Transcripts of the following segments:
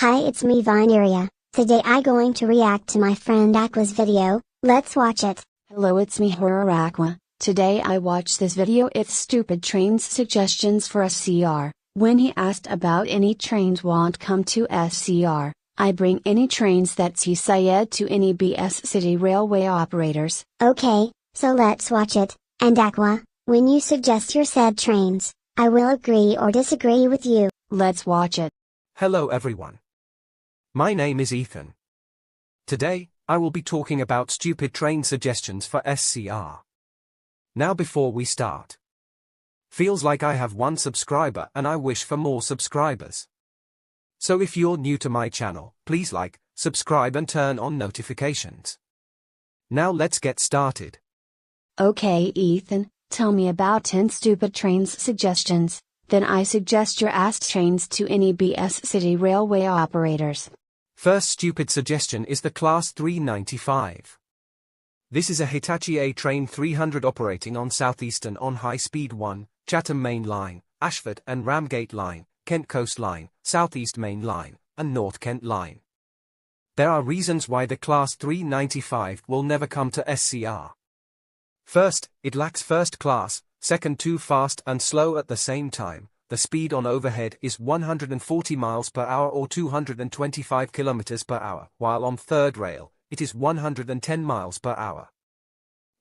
Hi, it's me Vineria. Today I going to react to my friend Aqua's video. Let's watch it. Hello, it's me Horror Aqua. Today I watched this video. It's stupid trains suggestions for SCR. When he asked about any trains won't come to SCR, I bring any trains that he said to any BS city railway operators. Okay, so let's watch it. And Aqua, when you suggest your said trains, I will agree or disagree with you. Let's watch it. Hello everyone. My name is Ethan. Today, I will be talking about stupid train suggestions for SCR. Now before we start. Feels like I have 1 subscriber and I wish for more subscribers. So if you're new to my channel, please like, subscribe and turn on notifications. Now let's get started. Okay Ethan, tell me about 10 stupid trains suggestions, then I suggest your asked trains to any BS city railway operators. First stupid suggestion is the Class 395. This is a Hitachi A train 300 operating on Southeastern on High Speed 1, Chatham Main Line, Ashford and Ramsgate Line, Kent Coast Line, Southeast Main Line, and North Kent Line. There are reasons why the Class 395 will never come to SCR. First, it lacks first class, second too fast and slow at the same time. The speed on overhead is 140 miles per hour or 225 kilometers per hour, while on third rail, it is 110 miles per hour.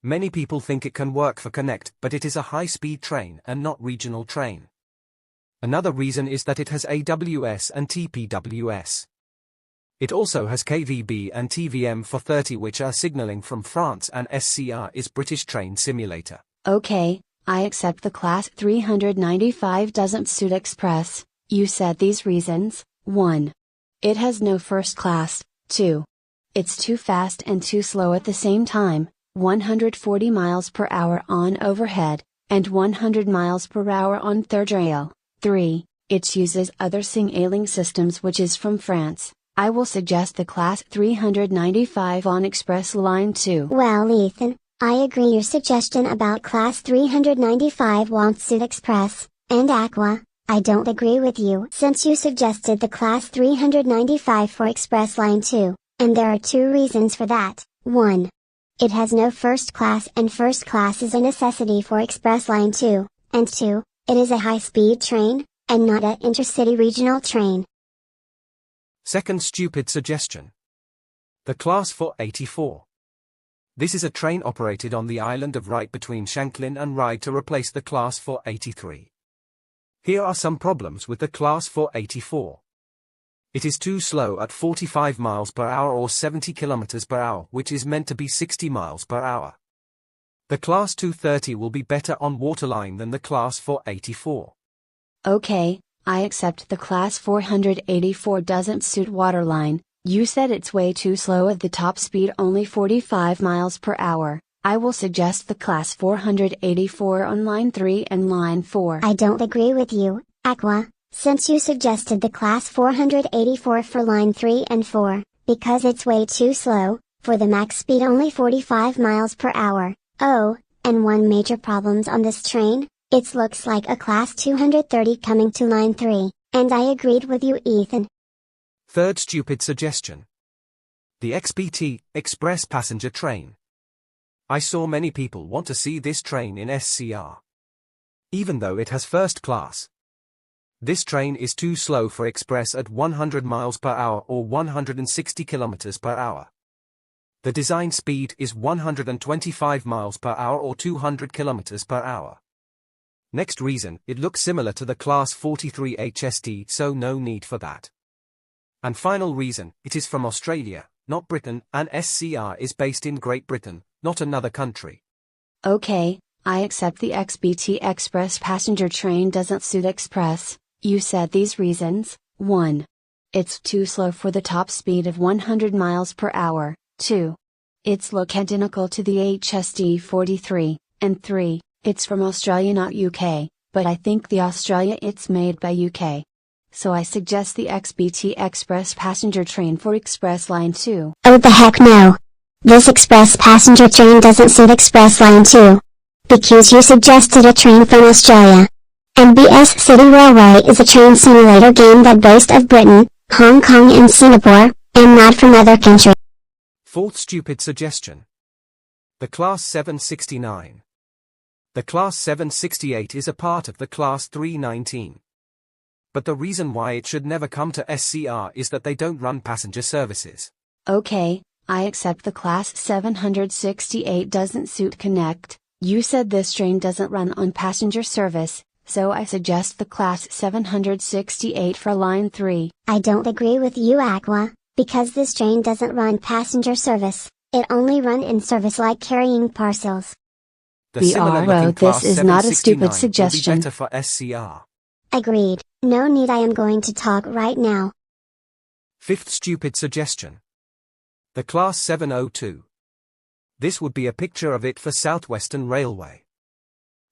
Many people think it can work for Connect, but it is a high-speed train and not regional train. Another reason is that it has AWS and TPWS. It also has KVB and TVM for 30, which are signaling from France, and SCR is British Train Simulator. Okay, I accept the Class 395 doesn't suit Express. You said these reasons. 1. It has no first class. 2. It's too fast and too slow at the same time, 140 miles per hour on overhead, and 100 miles per hour on third rail. 3. It uses other signaling systems which is from France. I will suggest the Class 395 on Express Line 2. Well Ethan, I agree your suggestion about Class 395 won't suit Express, and Aqua, I don't agree with you since you suggested the Class 395 for Express Line 2, and there are 2 reasons for that. 1. It has no first class and first class is a necessity for Express Line 2, and 2, it is a high-speed train, and not an intercity regional train. Second stupid suggestion. The Class 484. This is a train operated on the island of Wight between Shanklin and Ryde to replace the Class 483. Here are some problems with the Class 484. It is too slow at 45 miles per hour or 70 kilometers per hour, which is meant to be 60 miles per hour. The Class 230 will be better on waterline than the Class 484. Okay, I accept the Class 484 doesn't suit waterline. You said it's way too slow at the top speed, only 45 miles per hour. I will suggest the Class 484 on Line 3 and Line 4. I don't agree with you, Aqua, since you suggested the Class 484 for Line 3 and 4, because it's way too slow, for the max speed only 45 miles per hour. Oh, and one major problems on this train, it looks like a Class 230 coming to Line 3, and I agreed with you Ethan. Third stupid suggestion. The XPT, Express Passenger Train. I saw many people want to see this train in SCR. Even though it has first class. This train is too slow for Express at 100 miles per hour or 160 kilometers per hour. The design speed is 125 miles per hour or 200 kilometers per hour. Next reason, it looks similar to the Class 43 HST, so no need for that. And final reason, it is from Australia, not Britain, and SCR is based in Great Britain, not another country. Okay, I accept the XBT Express passenger train doesn't suit Express. You said these reasons. 1. It's too slow for the top speed of 100 miles per hour. 2. It's look identical to the HST 43, and 3. It's from Australia not UK, but I think the Australia it's made by UK. So I suggest the XBT Express passenger train for Express Line 2. Oh the heck no! This Express passenger train doesn't suit Express Line 2. Because you suggested a train from Australia. MBS City Railway is a train simulator game that boasts of Britain, Hong Kong and Singapore, and not from other countries. Fourth stupid suggestion. The Class 769. The Class 768 is a part of the Class 319. But the reason why it should never come to SCR is that they don't run passenger services. Okay, I accept the Class 768 doesn't suit Connect. You said this train doesn't run on passenger service, so I suggest the Class 768 for Line 3. I don't agree with you, Aqua, because this train doesn't run passenger service, it only run in service like carrying parcels. The similar-looking this Class is not a 769 stupid will be suggestion. better for SCR. Agreed, no need, I am going to talk right now. Fifth stupid suggestion. The Class 702. This would be a picture of it for Southwestern Railway.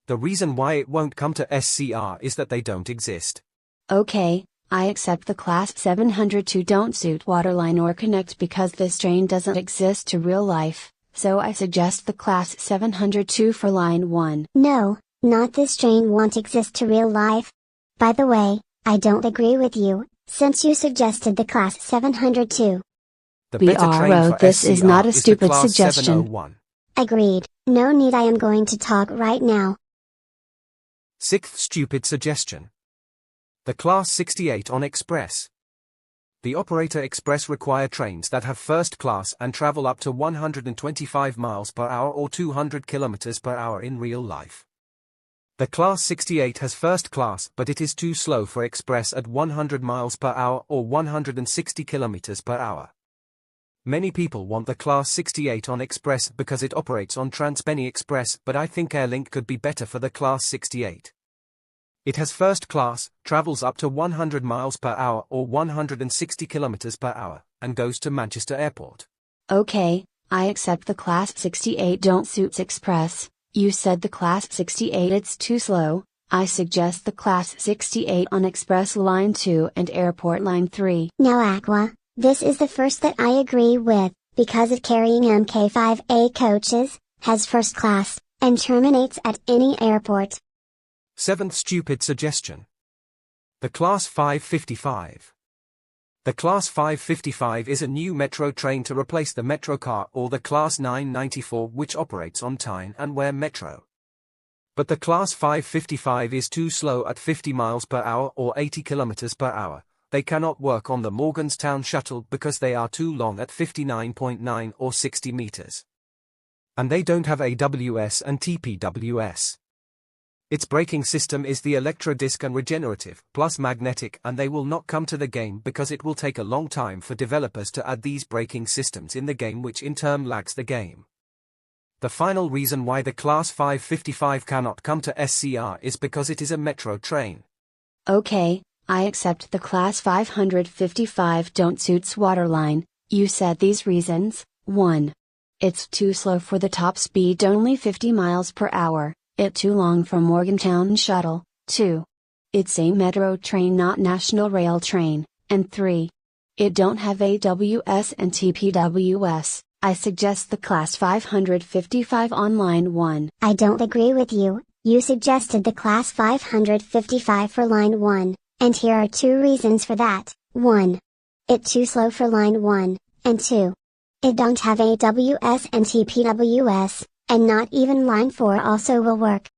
The reason why it won't come to SCR is that they don't exist. Okay, I accept the Class 702 don't suit Waterline or Connect because this train doesn't exist to real life, so I suggest the Class 702 for Line 1. No, not this train won't exist to real life. By the way, I don't agree with you, since you suggested the Class 702. The better train for this SCR is not a the stupid Class suggestion. 701. Agreed, no need, I am going to talk right now. Sixth stupid suggestion. The Class 68 on Express. The Operator Express require trains that have first class and travel up to 125 miles per hour or 200 kilometers per hour in real life. The Class 68 has first class, but it is too slow for Express at 100 miles per hour or 160 kilometers per hour. Many people want the Class 68 on Express because it operates on Trans-Penny Express, but I think Airlink could be better for the Class 68. It has first class, travels up to 100 miles per hour or 160 kilometers per hour, and goes to Manchester Airport. Okay, I accept the Class 68 don't suits Express. You said the Class 68 it's too slow. I suggest the Class 68 on Express Line 2 and Airport Line 3. Now Aqua, this is the first that I agree with, because it carrying MK5A coaches, has first class, and terminates at any airport. Seventh stupid suggestion. The Class 555. The Class 555 is a new metro train to replace the Metro car or the Class 994 which operates on Tyne and Wear Metro. But the Class 555 is too slow at 50 miles per hour or 80 kilometers per hour. They cannot work on the Morganstown shuttle because they are too long at 59.9 or 60 meters. And they don't have AWS and TPWS. Its braking system is the electro-disc and regenerative, plus magnetic, and they will not come to the game because it will take a long time for developers to add these braking systems in the game, which in turn lags the game. The final reason why the Class 555 cannot come to SCR is because it is a metro train. Okay, I accept the Class 555 don't suits Waterline. You said these reasons. 1. It's too slow for the top speed, only 50 miles per hour. It too long for Morgantown shuttle. 2. It's a metro train, not national rail train. And 3. It don't have AWS and TPWS. I suggest the Class 555 on Line 1. I don't agree with you. You suggested the Class 555 for Line 1, and here are 2 reasons for that. 1. It too slow for Line 1, and 2. It don't have AWS and TPWS. And not even Line 4 also will work.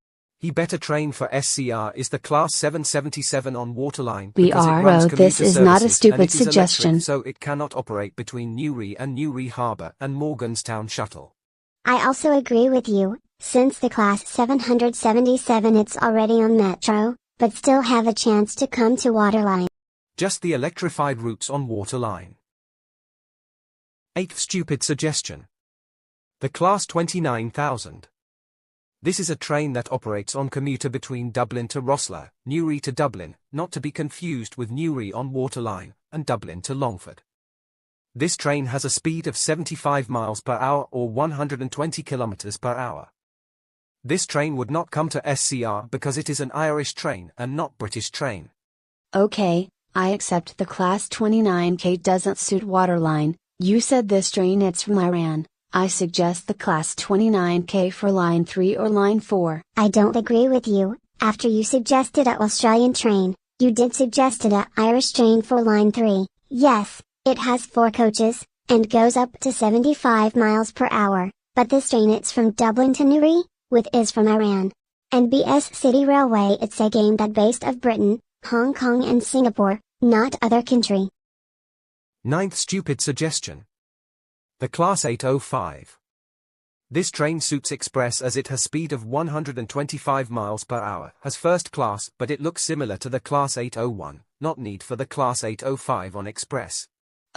The better train for SCR is the Class 777 on Waterline. This is not a stupid suggestion. So it cannot operate between Newry and Newry Harbour and Morganstown Shuttle. I also agree with you, since the Class 777 it's already on Metro, but still have a chance to come to Waterline. Just the electrified routes on Waterline. Eighth stupid suggestion. The Class 29,000. This is a train that operates on commuter between Dublin to Rosslare, Newry to Dublin, not to be confused with Newry on Waterline, and Dublin to Longford. This train has a speed of 75 miles per hour or 120 kilometers per hour. This train would not come to SCR because it is an Irish train and not British train. Okay, I accept the Class 29K doesn't suit Waterline. You said this train it's from Iran. I suggest the Class 29K for Line 3 or Line 4. I don't agree with you. After you suggested an Australian train, you did suggested an Irish train for Line 3. Yes, it has 4 coaches, and goes up to 75 miles per hour, but this train it's from Dublin to Newry, with is from Iran. And BS City Railway it's a game that based of Britain, Hong Kong and Singapore, not other country. Ninth stupid suggestion. The Class 805. This train suits express as it has speed of 125 miles per hour, has first class but it looks similar to the Class 801, not need for the Class 805 on express.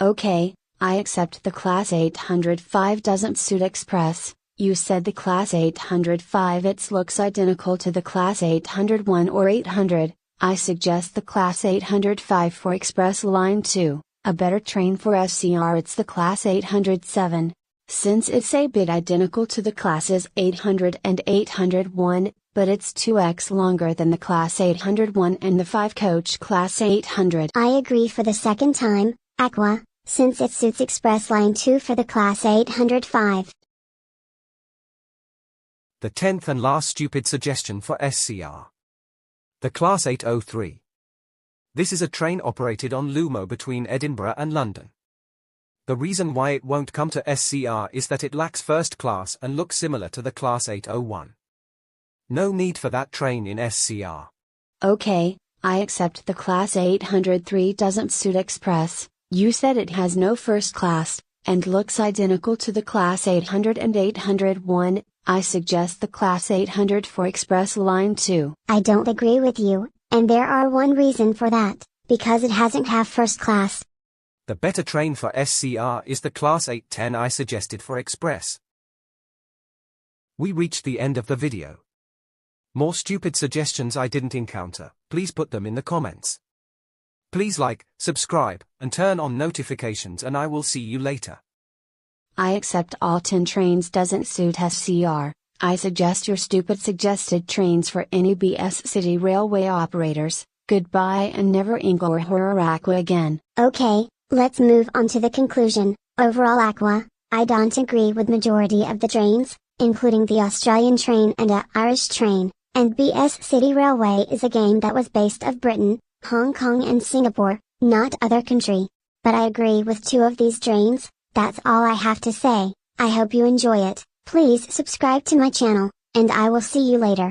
Okay, I accept the Class 805 doesn't suit express. You said the Class 805 it looks identical to the Class 801 or 800, I suggest the Class 805 for Express Line 2, a better train for SCR it's the Class 807. Since it's a bit identical to the Classes 800 and 801, but it's 2x longer than the Class 801 and the 5-coach Class 800. I agree for the second time, Aqua, since it suits Express Line 2 for the Class 805. The 10th and last stupid suggestion for SCR. The Class 803. This is a train operated on Lumo between Edinburgh and London. The reason why it won't come to SCR is that it lacks first class and looks similar to the Class 801. No need for that train in SCR. Okay, I accept the Class 803 doesn't suit express. You said it has no first class, and looks identical to the Class 800 and 801, I suggest the Class 800 for Express Line 2. I don't agree with you, and there are one reason for that, because it hasn't have first class. The better train for SCR is the Class 810 I suggested for Express. We reached the end of the video. More stupid suggestions I didn't encounter, please put them in the comments. Please like, subscribe, and turn on notifications and I will see you later. I accept all 10 trains doesn't suit SCR. I suggest your stupid suggested trains for any BS City Railway operators. Goodbye and never Ingo or Horror Aqua again. Okay, let's move on to the conclusion. Overall Aqua, I don't agree with majority of the trains, including the Australian train and a Irish train, and BS City Railway is a game that was based of Britain, Hong Kong and Singapore, not other country. But I agree with 2 of these trains. That's all I have to say. I hope you enjoy it. Please subscribe to my channel, and I will see you later.